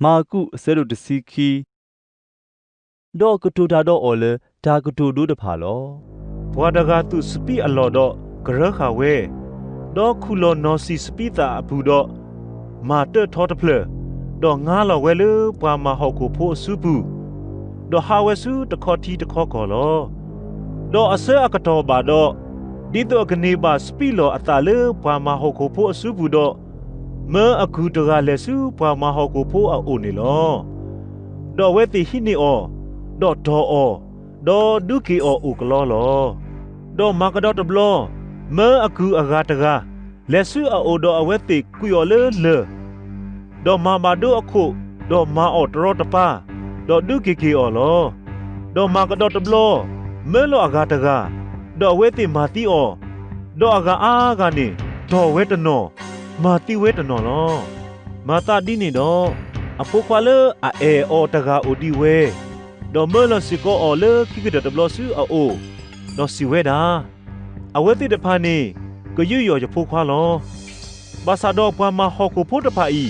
မာကုအစဲတို့တစီခီဒေါကတူတာတော့အော်လေဒါကတူဒုတဖာလောဘွာဒဂါတုစပိအလော်တော့ဂရခါဝဲဒေါခုလောနော်စီစပိတာအဘူးတော့မာတထောတဖလဒေါငါလောဝဲလေဘွာမဟောက်ကိုဖို့စုဘူးဒေါဟာဝဲစုတခေါတီတခေါကောလောဒေါအစဲအကတော်ပါတော့ဒီတော့ကနေပါစပိလောအတာလေဘွာမဟောက်ကိုဖို့စုဘူးတော့မဲအခုတကလည်းစုဘွာမဟောက်ကိုဖို့အိုနေလောဒေါဝဲတိဟိနေအောဒေါဒေါအောဒေါဒုကေအောဥကလောလောဒေါမာကဒေါတဘလောမဲအခုအဂါတကလက်စုအိုဒေါအဝဲတိကူယောလေလေဒေါမာမာဒိုအခုဒေါမာအောတရောတပါဒေါဒုကေကေအောလောဒေါမာကဒေါတဘလောမဲလောအဂါတကဒေါဝဲတိမာတီအောဒေါအဂါအာကနေဒေါဝဲတနောမာတီဝဲတနောလောမာတာဒီနေဒေါအပုခွာလေအေအောတကအိုဒီဝဲဒေါမဲလစီကိုအောလေခိကဒတဘလောစုအိုဒေါစီဝဲတာအဝဲတိတဖာနေကရွယောရဖိုခွာလောဘာသာတော့ပွားမဟောကိုဖို့တဖာဤ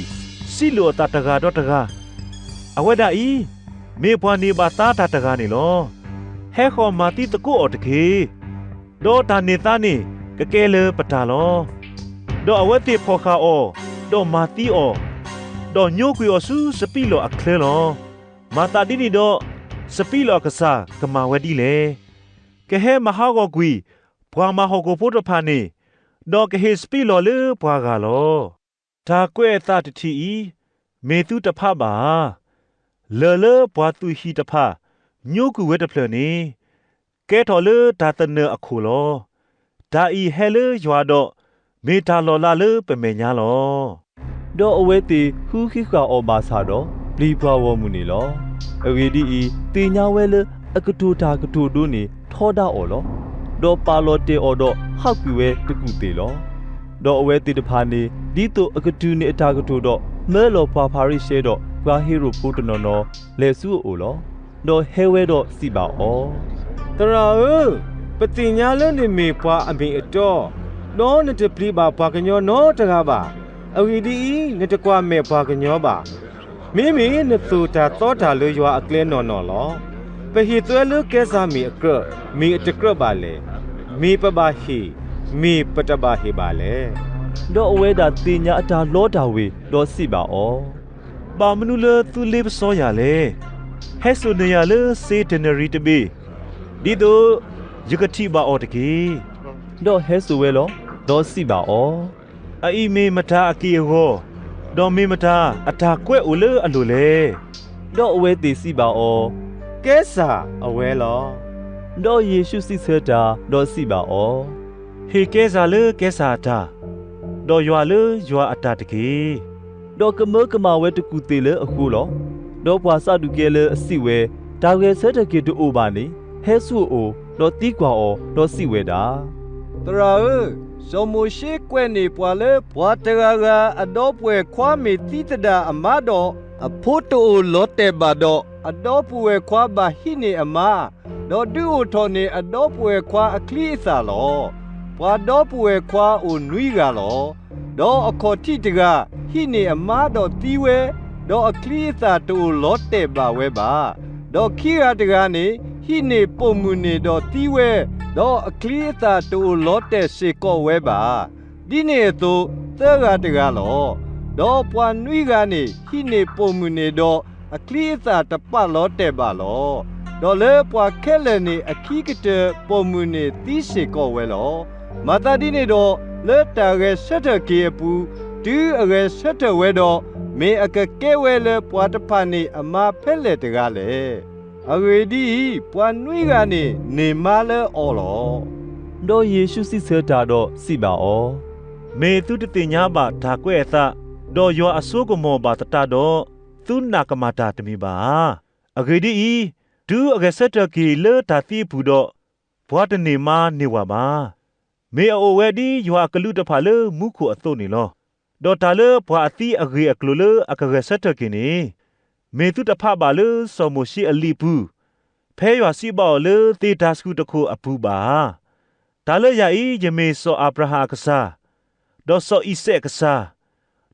စီလိုတာတကာတော့တကာအဝဲဒါဤမေပွားနေပါတာတာတကာနေလောဟဲခေါ်မာတိတကုအော်တခေဒေါတာနေသားနေကကဲလေပတာလောဒေါအဝဲတိဖောခါအောဒေါမာတိအောဒေါညိုကွေအောစုစပိလောအခလဲလောမာတာဒီနီဒေါစပိလောကစားကမာဝဲဒီလေကဟဲမဟာကိုကွီဘွာမဟောကိုဖို့တဖာနေဒေါကဟေစပိလောလေဘွာကလောဒါကွဲ့သတတိဤမေတုတဖပါလေလေဘွာသူဟီတဖညိုကူဝဲတဖလနေကဲတော်လေဒါတနအခုလောဒါဤဟဲလေရွာတော့မေတာလောလာလေပမေညာလောဒေါအဝဲတိဟူခိကာအောဘာသာတော့ဘလီဘွာဝမှုနေလောအဝေဒီဤတင်ညာဝဲလေအကတူတာကတူဒုနေထောတာအော်လောဒေါပါလောတေအော်တော့ဟောက်ကွေတကူတေလောဒေါအဝဲတိတဖာနေဒီတုအကတူနေအတာကတူတော့မဲလောပွာဖာရိရှဲတော့ကွာဟီရိုပိုတနော်နော်လေစုအိုလောဒေါဟဲဝဲတော့စီပါအောတရာပတိညာလုံးနေမေပွားအမေအတော်နောနတပလီပါဘွာကညောနောတကားပါအဝီဒီနတကွာမေဘွာကညောပါမိမိနသူတာသောတာလွရွာအကလဲနော်နော်လောပဟိသွဲလုကဲစားမီအကရမီအတကရပါလေမီပပဟိမီပတပါဟိပါလေဒေါအဝဲတာတင်ညာအတာလောတာဝေဒေါစီပါအောပါမနုလေသူလေးပစောရလေဟဲဆုနေရလေစေတနရီတဘီဒီတို့ယကတိပါအော်တကေဒေါဟဲဆူဝဲလောဒေါစီပါအောအိမေမတာအကီရောဒေါမေမတာအတာကွဲ့အိုလေအလိုလေဒေါအဝဲတေစီပါအောကဲစာအဝဲလောဒေါယေရှုစီဆတာဒေါစီပါအောဟေကဲစာလေကဲစာတာဒေါ်ရွာလေရွာအတာတကေဒေါကမကမာဝဲတကူတေလေအခုလောဒေါပွာစတုကဲလေအစီဝဲဒါဝဲဆက်တကေတူအိုပါနေဟဲဆူအိုဒေါတီကွာအောဒေါစီဝဲတာတရာဇောမိုရှိကွဲ့နေပွာလေဘွာတရာကအတော့ပွဲခွာမေတိတဒါအမတော့အဖို့တိုလောတဲပါတော့အတော့ပွဲခွာပါဟိနေအမတော့ဒူထော်နေအတော့ပွဲခွာအခလီစာလောဘွာတော့ပွဲခွာအိုနွီကလောတော့အခေါ်တိတကဟိနေအမတော့တီးဝဲတော့အခလီစာတိုလောတဲပါဝဲပါတော့ခိရတကနေဟိနေပုံမှုနေတော့တီးဝဲတော့အခလီသာတူလောတဲစေကောဝဲပါဒီနေတော့တဲကတကလောတော့ပွားနွိကနေဟိနေပုံမှုနေတော့အခလီသာတပတ်လောတဲပါလောတော့လေပွားခဲလည်းနေအခီကတဲ့ပုံမှုနေတီးစေကောဝဲလောမတာဒီနေတော့လက်တာရဲဆက်တကေပူဒီအရဲဆက်တဝဲတော့မေအကကဲဝဲလေပွားတဖာနေအမဖဲလေတကလေအဝေဒီပွားနွိကနေနေမလဲအော်လောဒေါယေရှုစီဆတာတော့စီပါအောမေသူတတင်ညာပါဒါကွဲ့အသဒေါ်ယောအဆိုးကမောပါတတတော့သူနာကမာတာတမီပါအဂေဒီဒူအကဆက်တကီလေတာတိဘူးတော့ဘွားတနေမနေဝပါမေအိုဝဲဒီယောကလူတဖာလေမုခုအတုံနေလောဒေါ်တာလေဘွားအတိအဂေအကလူလေအကဆက်တကီနေမေသူတဖပါလေစောမရှိအလီဘူးဖဲရွာစီဘောလေတေတာစကူတခုအပူပါဒါလေယာဤယမေစောအာဗြဟကစားဒေါ်စောဣဆက်ကစား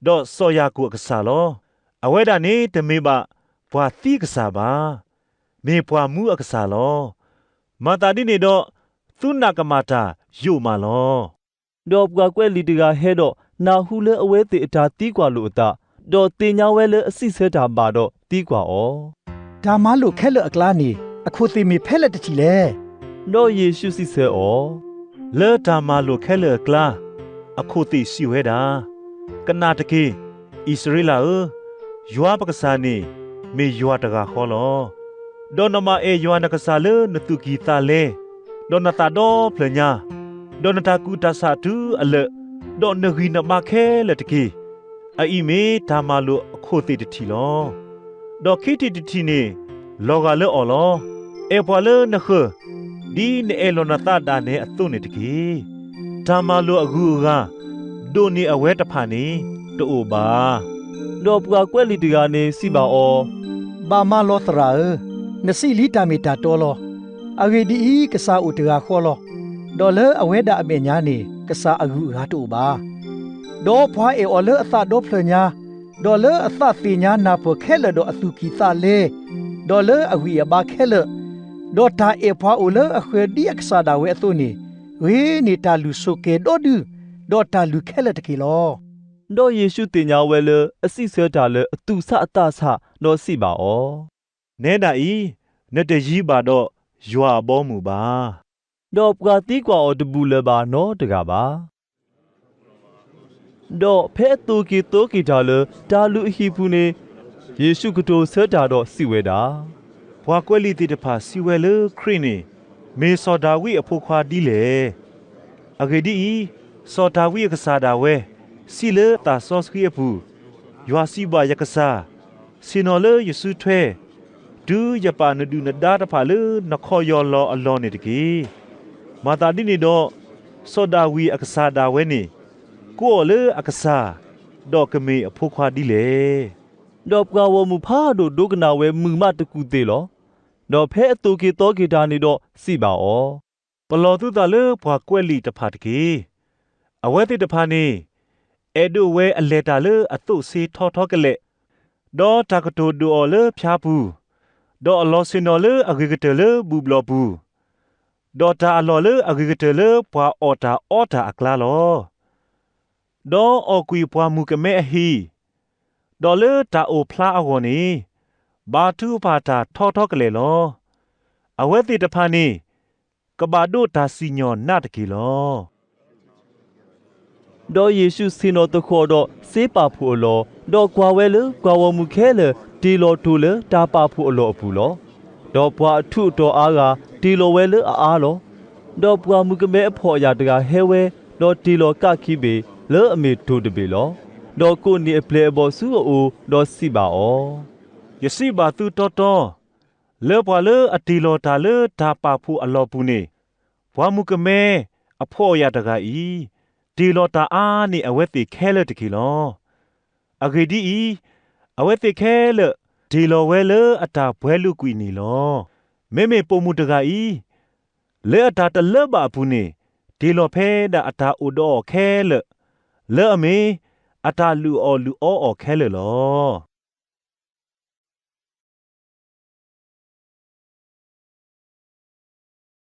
ဒေါ်စောယာကုကစားလော အဝဲဒါနေတမေပါဘွာတိကစားပါမေဘွာမူအကစားလောမာတာဒီနေတော့သူနာကမာတာယိုမာလော ဒေါ်ပွားကွဲလီတကဟဲတော့နာဟုလေအဝဲတေအတာတီးကွာလို့အတာဒေါ်တင်ညာဝဲလေအစိဆဲတာပါတော့တီးကွာဩ ဒါမလို့ခဲလအကလာနေအခုသိမီဖဲလက်တချီလေ ဒေါ်ယေရှုစိဆဲဩ လေတာမာလိုခဲလေကလာအခုတိစီဝဲတာကနာတကေဣစရေလာယွာပကစားနေမေယွာတကခေါ်လောဒေါ်နမအေယွာနကစားလေနတုကီတာလေဒေါ်နတာဒေါ်ဖလညာဒေါ်နတာကူတာစာတူအလေဒေါ်နဂီနမခဲလေတကေအိမေဒါမာလိုအခုတိတတီလောဒေါ်ခိတိတတီနေလောကလေအော်လောအေပွာလေနခဒီနေအလောနတာဒါနေအတုန်နေတကေဒါမာလိုအကူကဒိုနေအဝဲတဖာနေတိုးပါ ဒေါ်ပွားကွဲလီတကနေစီပါဩ ဘာမလောသရာနစီလီတာမီတာတော်လောအဂေဒီကစားဥတရာခေါ်လောဒေါ်လအဝဲဒါအမေညာနေကစားအကူရာတူပါဒေါ်ဖွာအေအော်လအသဒေါ်ဖလညာဒေါ်လအသတိညာနာဖခဲလဒေါ်အသူကီတာလေဒေါ်လအဝီအဘာခဲလဒေါ်တာအေဖွာအိုလအခွေဒီအကစားဒါဝဲအသူနေဝေးနေတာလူဆိုကေဒေါ်ဒူဒေါ်တာလူခဲလတကီလော ဒေါ်ယေရှုတင်ညာဝဲလေအစိဆဲတာလေအတူဆအတဆဒေါ်စီပါဩ နဲဒါဤနတကြီးပါတော့ယွာဘောမူပါ ဒေါ်ပွားတီးကွာဩတဘူးလေပါနော်တကပါဒေါ်ဖဲတူကီတိုကီတာလေတာလူအဟီဖူနေယေရှုကတိုဆဲတာတော့စီဝဲတာ ဘွာကွဲလီတိတဖာစီဝဲလေခရိနေမေစောဒါဝိအဖို့ခွာဒီလေအဂေဒီစောဒါဝိကစားဒါဝဲစီလေတာဆော့စကီအဖူယွာစီဘာယကစားစီနော်လေယေစုထွဲဒူယပါနဒူနဒါတဖာလေနခေါ်ယောလောအလောနေတကေမာတာဒီနေတော့စောဒါဝိအကစားဒါဝဲနေကိုလေအကစားဒေါကမေအဖို့ခွာဒီလေ ဒေါ်ပွားဝမူဖာတို့ဒုကနာဝဲမူမတကူသေးလောဒေါ်ဖဲအတူကီတိုကီတာနေတော့စီပါဩ ပလောတုတလေဘွာကွဲလီတဖာတကေအဝဲတိတဖာနေအဲ့ဒိုဝဲအလက်တာလေအတုစီထောထောကလေဒေါ်တာကတိုဒိုအော်လေဖျားဘူးဒေါ်အလောစင်နော်လေအဂေကတလေဘူဘလဘူးဒေါ်တာအလောလေအဂေကတလေဘွာအော်တာအကလာလောဒေါ်အော်ကွီဘွာမူကမဲအဟီဒေါ်လေတာအိုဖလာအဝနီဘာတူပါတာထောထောကလေလောအဝဲတိတဖာနေကဘာဒိုတာစီညောနာတကီလော ဒေါ်ယေရှုစင်တော်တခေါ်တော့စေးပါဖို့လောဒေါ်ကွာဝဲလေကွာဝမှုခဲလေတီလောတူလေတာပါဖို့လောအဖူလောဒေါ်ပွားအထုတော်အားကတီလောဝဲလေအားလောဒေါ်ပွားမှုကမဲအဖော်ရတကဟဲဝဲဒေါ်တီလောကခိပေလေအမေထိုတပေလောဒေါ်ကိုနီအပလေဘောဆူအိုဒေါ်စီပါဩ ယစီဘာသူတော်တော်လေဘွာလေအတီလောတာလေတာပါဖို့အလောပူနေဘွာမူကမဲအဖော်ရတကဤတီလောတာအားနေအဝဲတိခဲလေတကီလောအဂေဒီအဝဲတိခဲလေဒီလောဝဲလေအတာဘွဲလူကွီနီလောမေမေပုံမှုတကဤလေအတာတလဘဘူးနေဒီလောဖဲတာအတာဥဒောခဲလေလေအမေအတာလူအော်ခဲလေလော